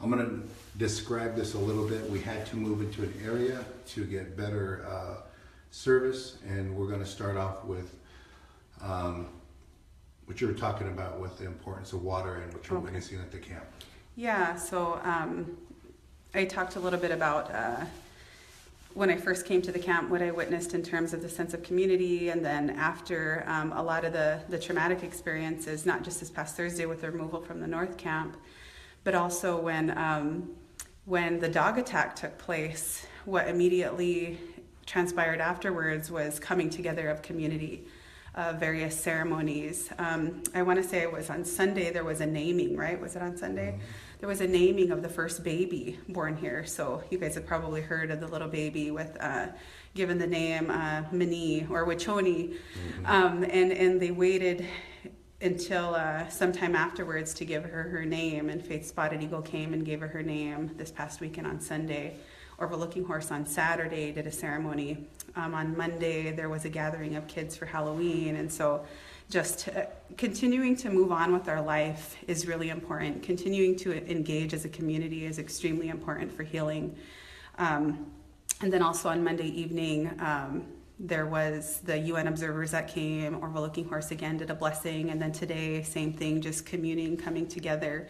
I'm going to describe this a little bit. We had to move into an area to get better service, and we're going to start off with what you were talking about with the importance of water and what you're witnessing at the camp. Yeah, so I talked a little bit about when I first came to the camp, what I witnessed in terms of the sense of community, and then after a lot of the traumatic experiences, not just this past Thursday with the removal from the North Camp, but also when the dog attack took place, what immediately transpired afterwards was coming together of community, various ceremonies. I want to say it was on Sunday, there was a naming, right? Was it on Sunday? Mm-hmm. There was a naming of the first baby born here. So you guys have probably heard of the little baby with given the name Mani or Wachoni. Mm-hmm. And they waited until sometime afterwards to give her name, and Faith Spotted Eagle came and gave her name this past weekend on Sunday. Overlooking Horse on Saturday did a ceremony. On Monday there was a gathering of kids for Halloween, and so just continuing to move on with our life is really important. Continuing to engage as a community is extremely important for healing. And then also on Monday evening, there was the UN observers that came. Overlooking Horse again did a blessing, and then today, same thing, just communing, coming together.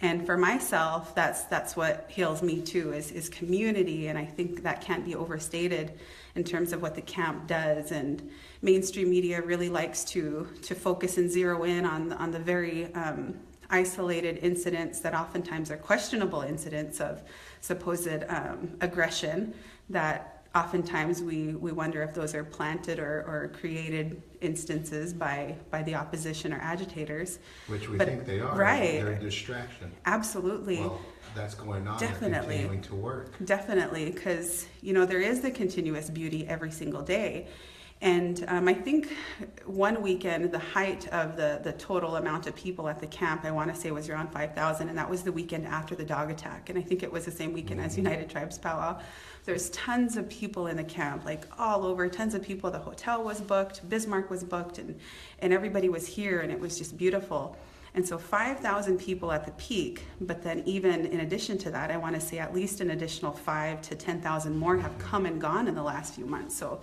And for myself, that's what heals me too, is community, and I think that can't be overstated in terms of what the camp does. And mainstream media really likes to focus and zero in on the very isolated incidents that oftentimes are questionable incidents of supposed aggression that oftentimes we wonder if those are planted or created instances by the opposition or agitators. Which we think they are. Right. They're a distraction. Absolutely. Well, that's going on. Definitely. They're continuing to work. Definitely, because there is the continuous beauty every single day. And I think one weekend, the height of the total amount of people at the camp, I want to say was around 5,000, and that was the weekend after the dog attack. And I think it was the same weekend as United Tribes Powwow. There's tons of people in the camp, like all over, tons of people. The hotel was booked, Bismarck was booked, and everybody was here, and it was just beautiful. And so 5,000 people at the peak, but then even in addition to that, I want to say at least an additional 5,000 to 10,000 more have come and gone in the last few months. So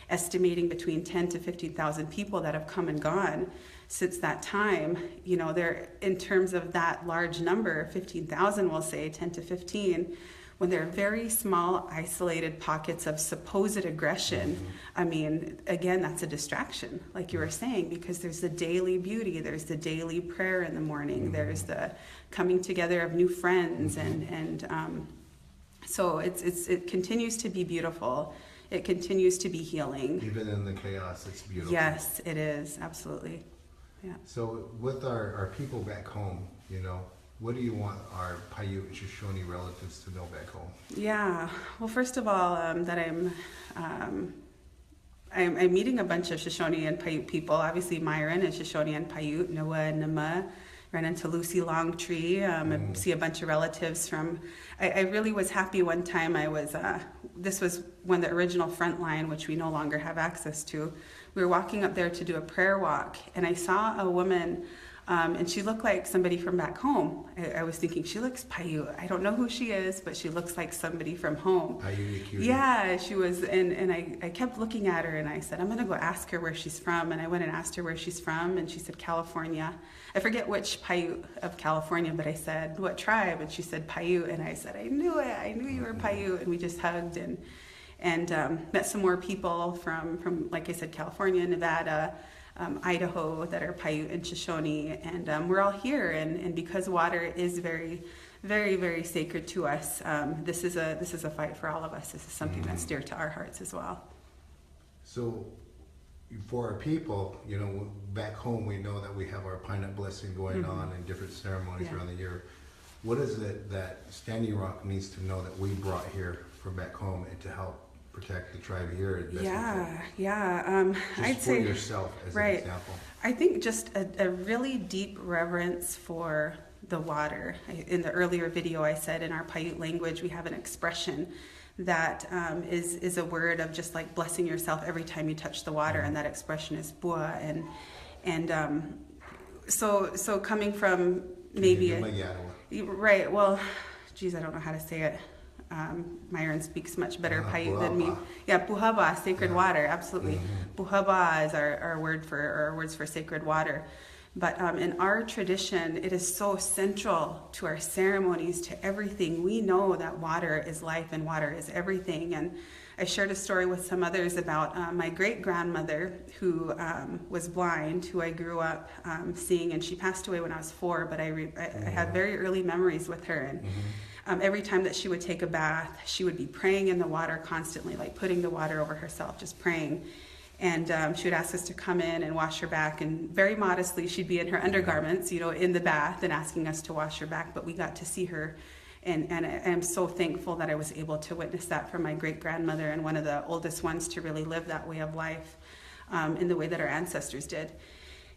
estimating between 10 to 15,000 people that have come and gone since that time. They're, in terms of that large number, 15,000, we'll say 10 to 15, when there are very small isolated pockets of supposed aggression. I mean, again, that's a distraction, like you were saying, because there's the daily beauty, there's the daily prayer in the morning, there's the coming together of new friends, and so it continues to be beautiful. It continues to be healing. Even in the chaos, it's beautiful. Yes, it is, absolutely. Yeah. So with our people back home, what do you want our Paiute and Shoshone relatives to know back home? Yeah, well, first of all, that I'm meeting a bunch of Shoshone and Paiute people. Obviously, Myron is Shoshone and Paiute, Noah and Nama. Ran into Lucy Longtree. I see a bunch of relatives from. I really was happy one time. This was when the original front line, which we no longer have access to. We were walking up there to do a prayer walk, and I saw a woman. And she looked like somebody from back home. I was thinking, she looks Paiute. I don't know who she is, but she looks like somebody from home. Paiute cutie. Yeah, she was, and I kept looking at her, and I said, I'm going to go ask her where she's from. And I went and asked her where she's from, and she said, California. I forget which Paiute of California, but I said, what tribe? And she said, Paiute. And I said, I knew it. I knew you were Paiute. And we just hugged and met some more people from, like I said, California, Nevada, Idaho, that are Paiute and Shoshone, and we're all here, and because water is very, very, very sacred to us, this is a fight for all of us. This is something that's dear to our hearts as well. So for our people, back home, we know that we have our Pine Nut Blessing going on in different ceremonies around the year. What is it that Standing Rock needs to know that we brought here from back home and to help protect the tribe here? I'd say for yourself as an example. I think just a really deep reverence for the water. In the earlier video, I said in our Paiute language we have an expression that is a word of just like blessing yourself every time you touch the water, and that expression is bua, and so coming from maybe right. Well, geez, I don't know how to say it. Myron speaks much better Paiute than me. Puhaba. Yeah, puhaba, sacred water, absolutely. Mm-hmm. Puhaba is our words for sacred water. But in our tradition, it is so central to our ceremonies, to everything. We know that water is life and water is everything. And I shared a story with some others about my great-grandmother who was blind, who I grew up seeing, and she passed away when I was 4, but I have very early memories with her. And every time that she would take a bath, she would be praying in the water constantly, like putting the water over herself, just praying. And she would ask us to come in and wash her back, and very modestly she'd be in her undergarments, in the bath and asking us to wash her back, but we got to see her. And I'm so thankful that I was able to witness that from my great-grandmother, and one of the oldest ones to really live that way of life in the way that our ancestors did.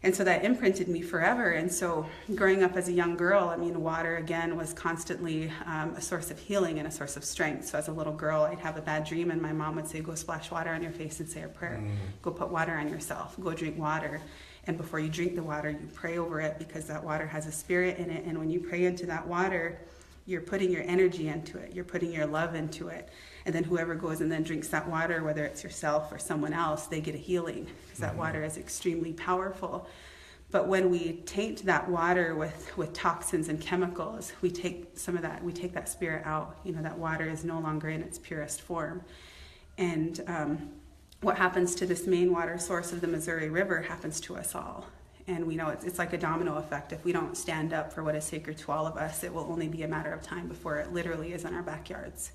And so that imprinted me forever. And so growing up as a young girl, water again was constantly a source of healing and a source of strength. So as a little girl, I'd have a bad dream and my mom would say, go splash water on your face and say a prayer. Go put water on yourself. Go drink water. And before you drink the water, you pray over it, because that water has a spirit in it. And when you pray into that water, you're putting your energy into it. You're putting your love into it. And then whoever goes and then drinks that water, whether it's yourself or someone else, they get a healing, because that water is extremely powerful. But when we taint that water with toxins and chemicals, we take some of that, we take that spirit out. That water is no longer in its purest form. And what happens to this main water source of the Missouri River happens to us all. And we know it's like a domino effect. If we don't stand up for what is sacred to all of us, it will only be a matter of time before it literally is in our backyards.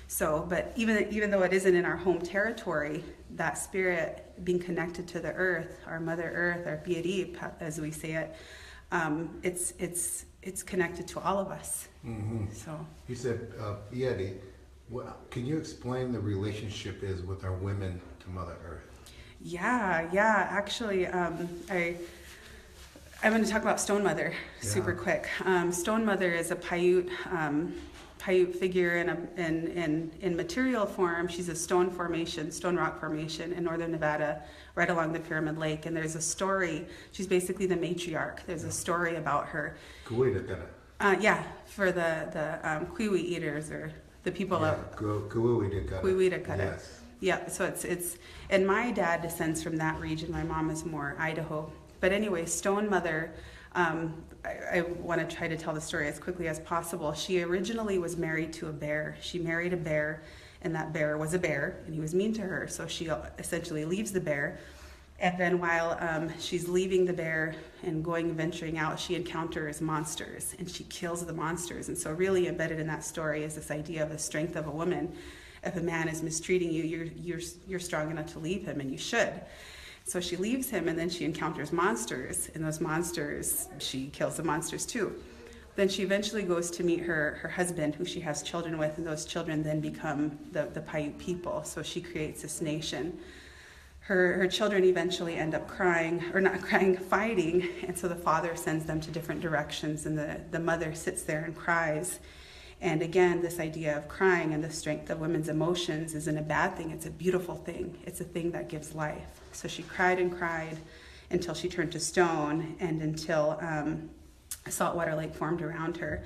So, but even though it isn't in our home territory, that spirit being connected to the earth, our Mother Earth, our Paiute, as we say it, it's connected to all of us. Mm-hmm. So you said Paiute. Can you explain the relationship is with our women to Mother Earth? Yeah. Actually, I'm going to talk about Stone Mother super quick. Stone Mother is a Paiute figure in material form. She's a stone rock formation in northern Nevada, right along the Pyramid Lake. And there's a story. She's basically the matriarch. There's a story about her. For the Quiwi eaters, or the people of Quiwi. Yes. Yeah. So it's and my dad descends from that region. My mom is more Idaho. But anyway, Stone Mother, I want to try to tell the story as quickly as possible. She originally was married to a bear. She married a bear, and that bear was a bear, and he was mean to her. So she essentially leaves the bear. And then while she's leaving the bear and venturing out, she encounters monsters, and she kills the monsters. And so really embedded in that story is this idea of the strength of a woman. If a man is mistreating you, you're strong enough to leave him, and you should. So she leaves him, and then she encounters monsters, and those monsters, she kills the monsters too. Then she eventually goes to meet her husband, who she has children with, and those children then become the Paiute people. So she creates this nation. Her children eventually end up fighting, and so the father sends them to different directions, and the mother sits there and cries. And again, this idea of crying and the strength of women's emotions isn't a bad thing. It's a beautiful thing. It's a thing that gives life. So she cried and cried until she turned to stone, and until a saltwater lake formed around her.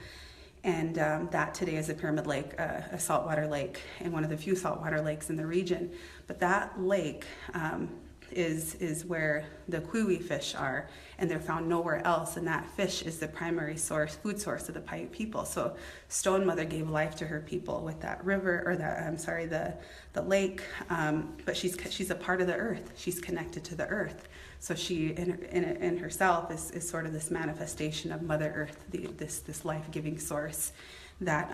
And that today is a Pyramid Lake, a saltwater lake, and one of the few saltwater lakes in the region. But that lake is where the Quiwi fish are, and they're found nowhere else, and that fish is the primary food source of the Paiute people. So Stone Mother gave life to her people with that river, or the lake, but she's a part of the earth. She's connected to the earth. So she in herself is sort of this manifestation of Mother Earth, this life-giving source that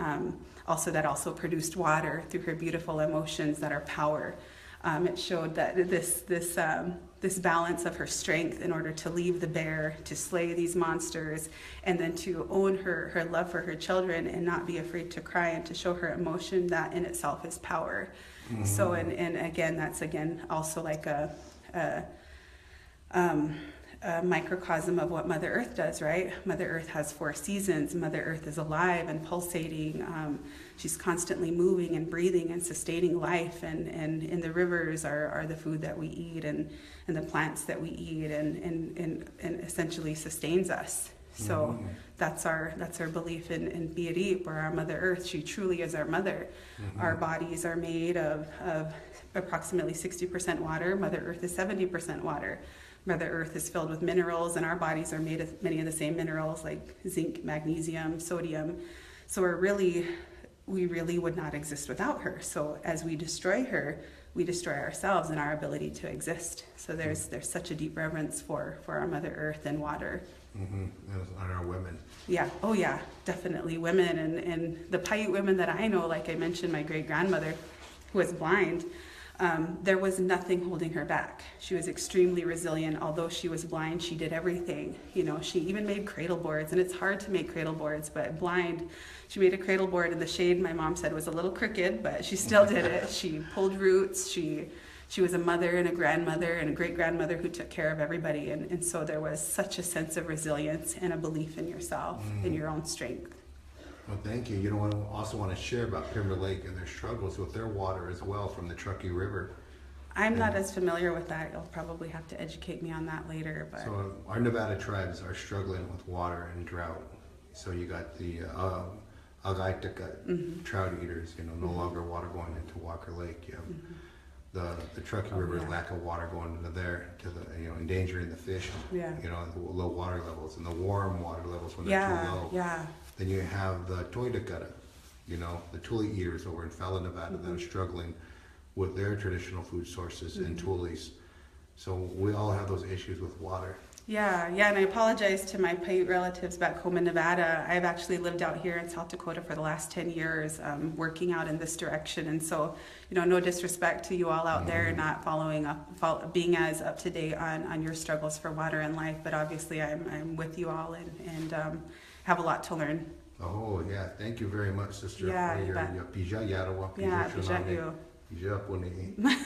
also produced water through her beautiful emotions that are power. It showed that this balance of her strength in order to leave the bear, to slay these monsters, and then to own her love for her children and not be afraid to cry, and to show her emotion, that in itself is power. Mm-hmm. So, and again, that's also like a microcosm of what Mother Earth does, right? Mother Earth has 4 seasons. Mother Earth is alive and pulsating. She's constantly moving and breathing and sustaining life. And in the rivers are the food that we eat, and the plants that we eat, and essentially sustains us. So that's our belief in Paiute, or our Mother Earth. She truly is our mother. Our bodies are made of approximately 60% water. Mother Earth is 70% water. Mother Earth is filled with minerals, and our bodies are made of many of the same minerals like zinc, magnesium, sodium. So we really would not exist without her. So as we destroy her, we destroy ourselves and our ability to exist. So there's such a deep reverence for our Mother Earth and water. And our women. Yeah, oh yeah, definitely women. And the Paiute women that I know, like I mentioned, my great-grandmother, who was blind, there was nothing holding her back. She was extremely resilient. Although she was blind, she did everything. You know, she even made cradle boards, and it's hard to make cradle boards, but blind, she made a cradle board in the shade. My mom said was a little crooked, but she still did it. She pulled roots. She was a mother and a grandmother and a great-grandmother who took care of everybody. And so there was such a sense of resilience and a belief in yourself, in your own strength. Well, thank you. You know, I also want to share about Timber Lake and their struggles with their water as well from the Truckee River. I'm not as familiar with that. You'll probably have to educate me on that later. But So our Nevada tribes are struggling with water and drought. So you got the Agaitaka trout eaters, you know, no longer water going into Walker Lake. You have the Truckee River, lack of water going into there, to the, you know, endangering the fish. Yeah. You know, the low water levels and the warm water levels when they're too low. Yeah. Then you have the Toidakata, you know, the Tule eaters over in Fallon, Nevada, that are struggling with their traditional food sources and tules. So we all have those issues with water. Yeah, and I apologize to my Paiute relatives back home in Nevada. I've actually lived out here in South Dakota for the last 10 years, working out in this direction. And so, you know, no disrespect to you all out there, not being as up to date on your struggles for water and life. But obviously, I'm with you all and have a lot to learn. Oh, yeah. Thank you very much, sister, Yeah, for you bet. your Pija Yarawa, Yeah, Pija Pija Shonane, you. Pija Pune.